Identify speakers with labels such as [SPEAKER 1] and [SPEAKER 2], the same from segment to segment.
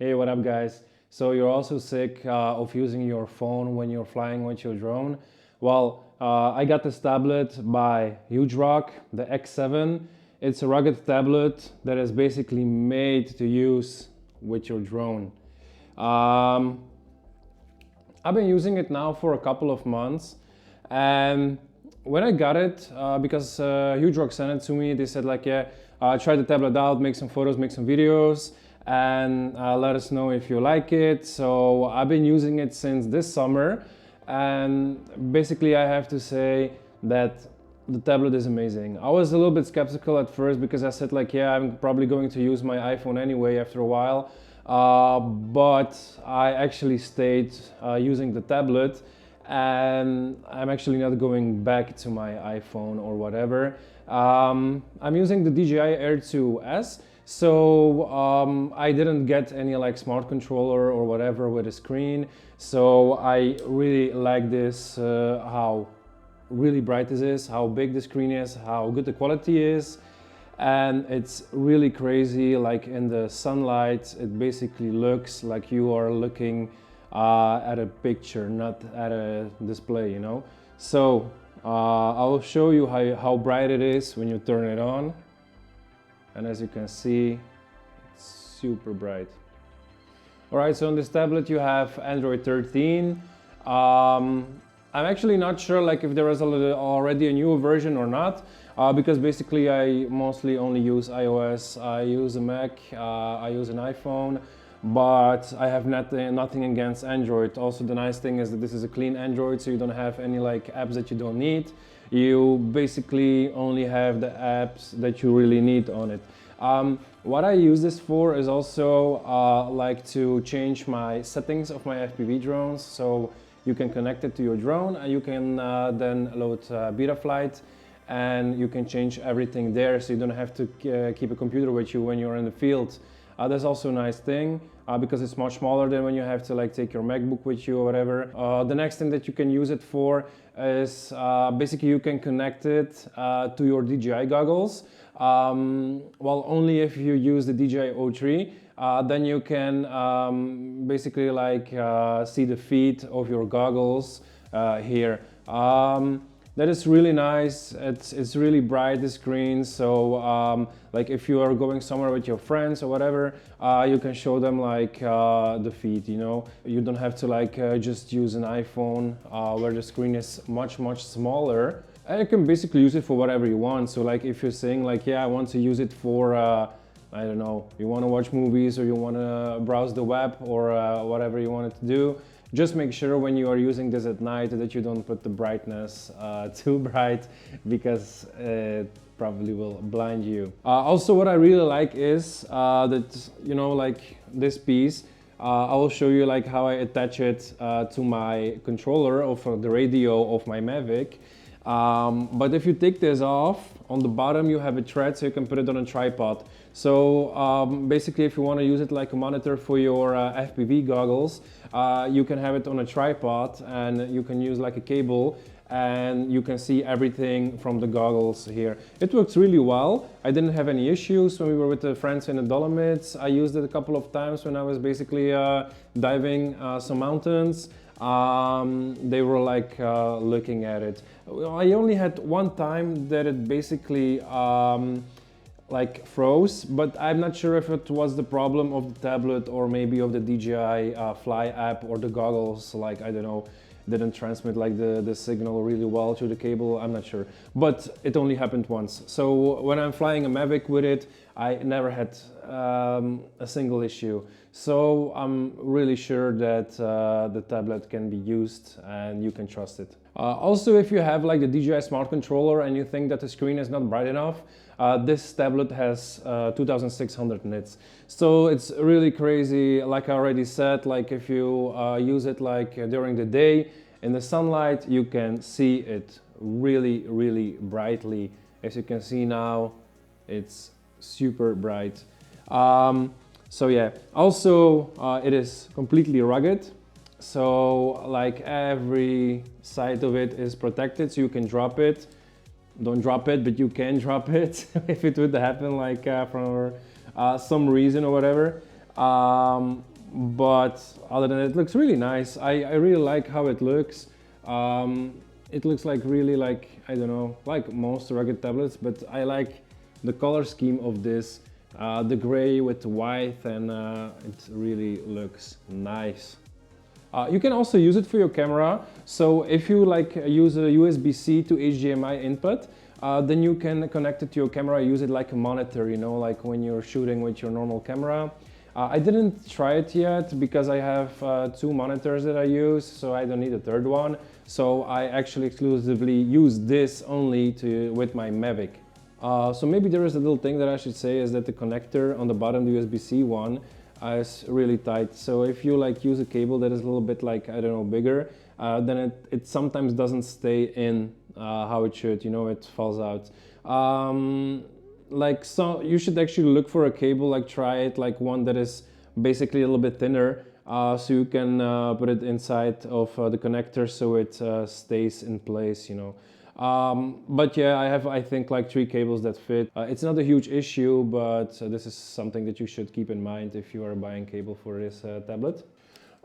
[SPEAKER 1] Hey, what up, guys? So you're also sick of using your phone when you're flying with your drone? Well, I got this tablet by Hugerock, the X7. It's a rugged tablet that is basically made to use with your drone. Um, I've been using it now for a couple of months, and when I got it, because Hugerock sent it to me, they said like, yeah, try the tablet out, make some photos, make some videos, and let us know if you like it. So I've been using it since this summer, and basically I have to say that the tablet is amazing. I was a little bit skeptical at first because I said like, yeah, I'm probably going to use my iPhone anyway after a while. But I actually stayed using the tablet, and I'm actually not going back to my iPhone or whatever. I'm using the DJI Air 2S, so I didn't get any like smart controller or whatever with a screen. So I really like this, how really bright this is, how big the screen is, how good the quality is. And it's really crazy, like in the sunlight it basically looks like you are looking at a picture, not at a display, you know. So I'll show you how bright it is when you turn it on, and as you can see, it's super bright. All right, so on this tablet you have Android 13. I'm actually not sure like if there is already a newer version or not, because basically I mostly only use iOS. I use a Mac, I use an iPhone, but I have nothing against Android. Also, the nice thing is that this is a clean Android, so you don't have any like apps that you don't need. You basically only have the apps that you really need on it. What I use this for is also like to change my settings of my FPV drones. So you can connect it to your drone, and you can then load Betaflight, and you can change everything there, so you don't have to keep a computer with you when you're in the field. That's also a nice thing because it's much smaller than when you have to like take your MacBook with you or whatever. The next thing that you can use it for is basically you can connect it to your DJI goggles. Well, only if you use the DJI O3, then you can basically like see the feed of your goggles here. That is really nice. It's really bright, the screen, so like if you are going somewhere with your friends or whatever, you can show them like the feed, you know. You don't have to like just use an iPhone where the screen is much smaller. And you can basically use it for whatever you want. So like if you're saying like, yeah, I want to use it for I don't know, you want to watch movies or you want to browse the web or whatever you want to do, just make sure when you are using this at night that you don't put the brightness too bright, because it probably will blind you. Also, what I really like is that, you know, like this piece, I will show you like how I attach it to my controller of the radio of my Mavic. But if you take this off, on the bottom you have a thread, so you can put it on a tripod. So basically if you want to use it like a monitor for your FPV goggles, you can have it on a tripod, and you can use like a cable, and you can see everything from the goggles here. It works really well. I didn't have any issues when we were with the friends in the Dolomites. I used it a couple of times when I was basically diving some mountains. They were like looking at it. I only had one time that it basically like froze, but I'm not sure if it was the problem of the tablet or maybe of the DJI Fly app, or the goggles, like I don't know, didn't transmit like the signal really well to the cable. I'm not sure, but it only happened once. So when I'm flying a Mavic with it, I never had a single issue. So I'm really sure that the tablet can be used and you can trust it. Also, if you have like the DJI Smart Controller and you think that the screen is not bright enough, this tablet has 2600 nits. So it's really crazy. Like I already said, like if you use it like during the day in the sunlight, you can see it really brightly. As you can see now, it's super bright. So yeah, also it is completely rugged. So like every side of it is protected, so you can drop it. Don't drop it, but you can drop it if it would happen like for some reason or whatever. But other than that, it looks really nice. I really like how it looks. It looks like really like, I don't know, like most rugged tablets, but I like the color scheme of this, the gray with the white, and it really looks nice. You can also use it for your camera. So if you like use a USB-C to HDMI input, then you can connect it to your camera, use it like a monitor, you know, like when you're shooting with your normal camera. I didn't try it yet because I have 2 monitors that I use, so I don't need a third one. So I actually exclusively use this only with my Mavic. So maybe there is a little thing that I should say is that the connector on the bottom, the USB-C one, is really tight. So if you like use a cable that is a little bit like, I don't know, bigger, then it sometimes doesn't stay in how it should, you know, it falls out. Like, so you should actually look for a cable, like try it like one that is basically a little bit thinner, so you can put it inside of the connector so it stays in place, you know. But yeah, I have, I think, like 3 cables that fit. It's not a huge issue, but this is something that you should keep in mind if you are buying cable for this tablet.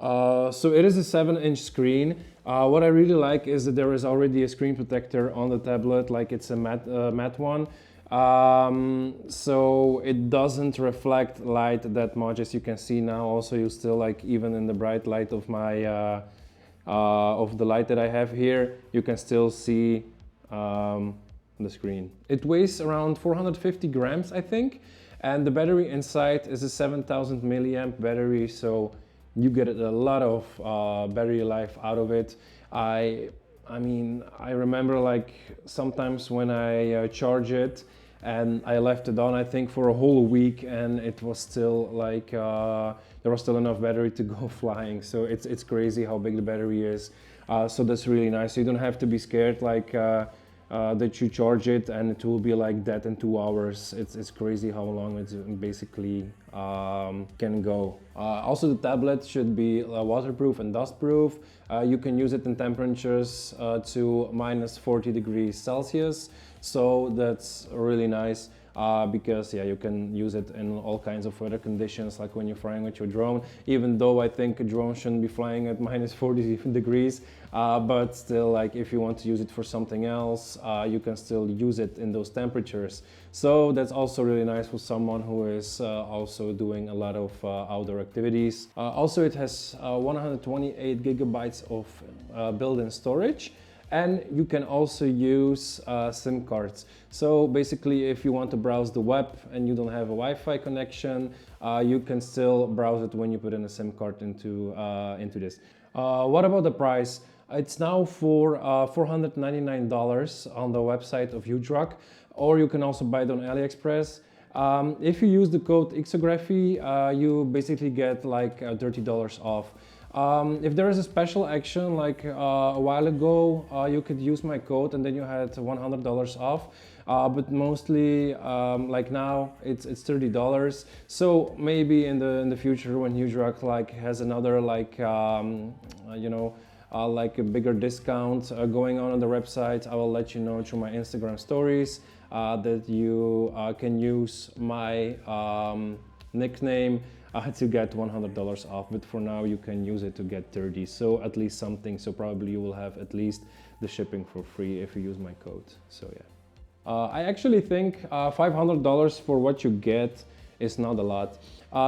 [SPEAKER 1] So it is a 7-inch screen. What I really like is that there is already a screen protector on the tablet, like it's a matte one. So it doesn't reflect light that much, as you can see now. Also, you still like, even in the bright light of my of the light that I have here, you can still see the screen. It weighs around 450 grams, I think, and the battery inside is a 7000 milliamp battery, so you get a lot of battery life out of it. I mean, I remember like sometimes when I charge it and I left it on, I think for a whole week, and it was still like there was still enough battery to go flying. So it's crazy how big the battery is. So that's really nice. So you don't have to be scared like that you charge it and it will be like that in 2 hours. It's crazy how long it basically can go. Also, the tablet should be waterproof and dustproof. You can use it in temperatures to minus 40 degrees Celsius. So that's really nice. Because yeah, you can use it in all kinds of weather conditions, like when you're flying with your drone, even though I think a drone shouldn't be flying at minus 40 degrees, but still, like if you want to use it for something else, you can still use it in those temperatures. So that's also really nice for someone who is also doing a lot of outdoor activities. Also, it has 128 gigabytes of built-in storage. And you can also use SIM cards. So basically, if you want to browse the web and you don't have a Wi-Fi connection, you can still browse it when you put in a SIM card into this. What about the price? It's now for $499 on the website of Hugerock, or you can also buy it on AliExpress. If you use the code IXOGRAPHY, you basically get like $30 off. If there is a special action, like a while ago, you could use my code and then you had $100 off. But mostly, like now, it's $30. So maybe in the future, when Hugerock like has another like you know, like a bigger discount going on the website, I will let you know through my Instagram stories that you can use my nickname to get $100 off, but for now you can use it to get 30, so at least something. So probably you will have at least the shipping for free if you use my code. So yeah, I actually think $500 for what you get is not a lot.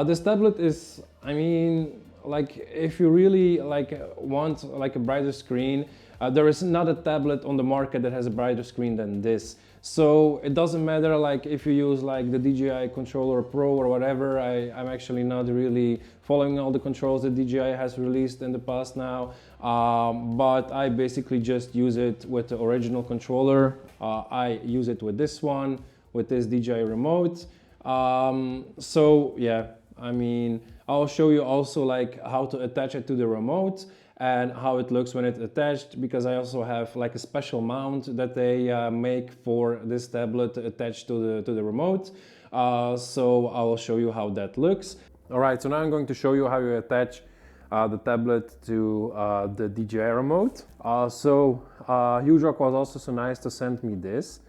[SPEAKER 1] This tablet is, I mean, like if you really like want like a brighter screen, there is not a tablet on the market that has a brighter screen than this. So it doesn't matter like if you use like the DJI Controller Pro or whatever. I'm actually not really following all the controls that DJI has released in the past now, but I basically just use it with the original controller. I use it with this one, with this DJI remote. So yeah, I mean, I'll show you also like how to attach it to the remote and how it looks when it's attached, because I also have like a special mount that they make for this tablet attached to the remote. So I will show you how that looks. All right, so now I'm going to show you how you attach the tablet to the DJI remote. Hugerock was also so nice to send me this.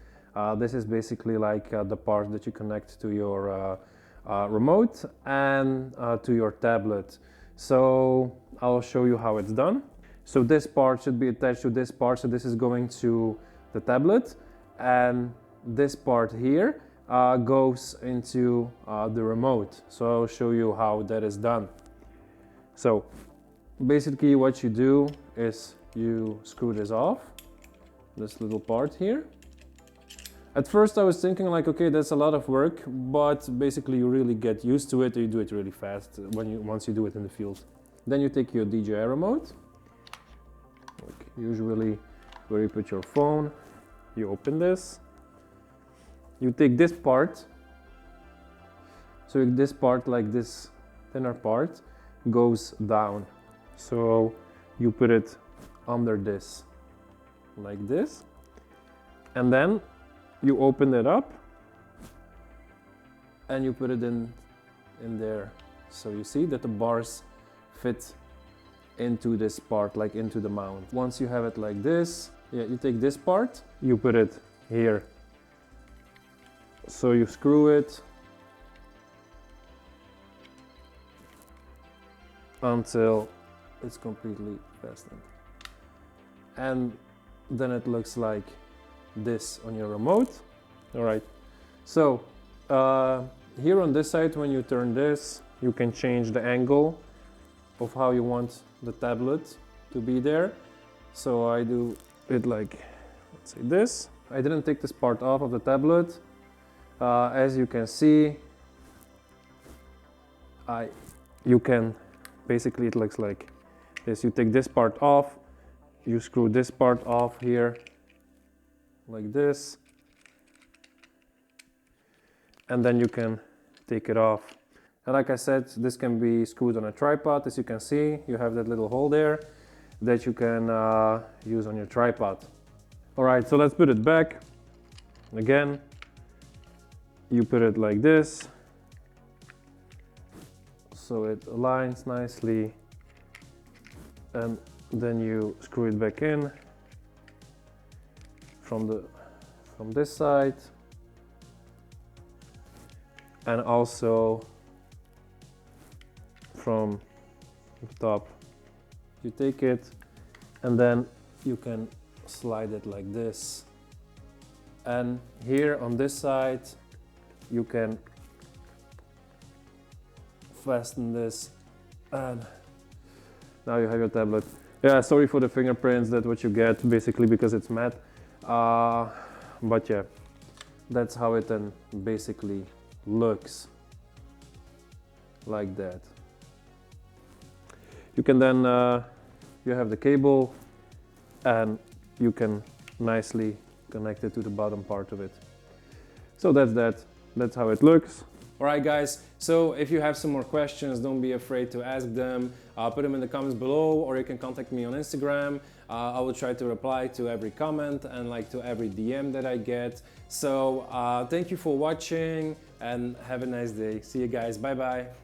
[SPEAKER 1] This is basically like the part that you connect to your remote and to your tablet. So I'll show you how it's done. So this part should be attached to this part, so this is going to the tablet, and this part here goes into the remote. So I'll show you how that is done. So basically what you do is you screw this off, this little part here. At first I was thinking like, okay, that's a lot of work, but basically you really get used to it, you do it really fast once you do it in the field. Then you take your DJI remote, like usually where you put your phone, you open this, you take this part, so this part, like this thinner part, goes down. So you put it under this, like this, and then you open it up and you put it in there. So you see that the bars fit into this part, like into the mount. Once you have it like this, yeah, you take this part, you put it here. So you screw it until it's completely fastened. And then it looks like this on your remote. All right, so here on this side, when you turn this, you can change the angle of how you want the tablet to be there. So I do it like, let's say this. I didn't take this part off of the tablet. As you can see, you can basically, it looks like this. You take this part off, you screw this part off here like this, and then you can take it off. And like I said, this can be screwed on a tripod. As you can see, you have that little hole there that you can use on your tripod. All right, so let's put it back. Again, you put it like this, so it aligns nicely, and then you screw it back in from this side, and also from the top. You take it and then you can slide it like this, and here on this side you can fasten this, and now you have your tablet. Yeah, sorry for the fingerprints, that's what you get basically because it's matte. But yeah, that's how it then basically looks, like that. You can then, you have the cable and you can nicely connect it to the bottom part of it. So that's how it looks. Alright guys, so if you have some more questions, don't be afraid to ask them. Put them in the comments below, or you can contact me on Instagram. I will try to reply to every comment and like to every DM that I get. So thank you for watching and have a nice day. See you guys, bye bye.